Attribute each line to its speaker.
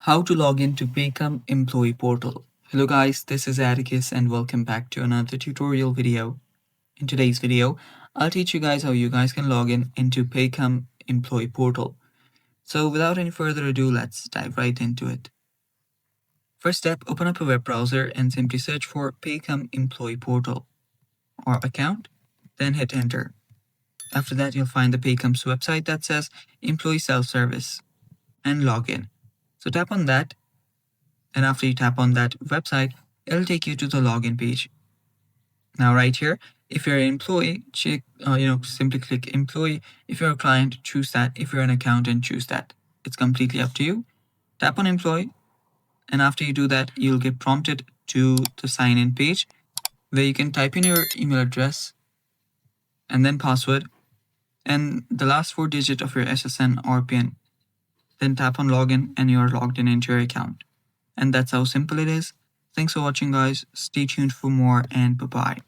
Speaker 1: How to log into Paycom Employee Portal. Hello guys, this is Atticus and welcome back to another tutorial video. In today's video, I'll teach you guys how you guys can log in into Paycom Employee Portal. So without any further ado, let's dive right into it. First step, open up a web browser and simply search for Paycom Employee Portal or account, then hit enter. After that, you'll find the Paycom's website that says Employee Self-Service and login. So tap on that. And after you tap on that website, it'll take you to the login page. Now right here, if you're an employee, simply click employee. If you're a client, choose that. If you're an accountant, choose that. It's completely up to you. Tap on employee. And after you do that, you'll get prompted to the sign in page where you can type in your email address and then password and the last 4 digits of your SSN or PIN. Then tap on login and you are logged in into your account. And that's how simple it is. Thanks for watching guys. Stay tuned for more and bye-bye.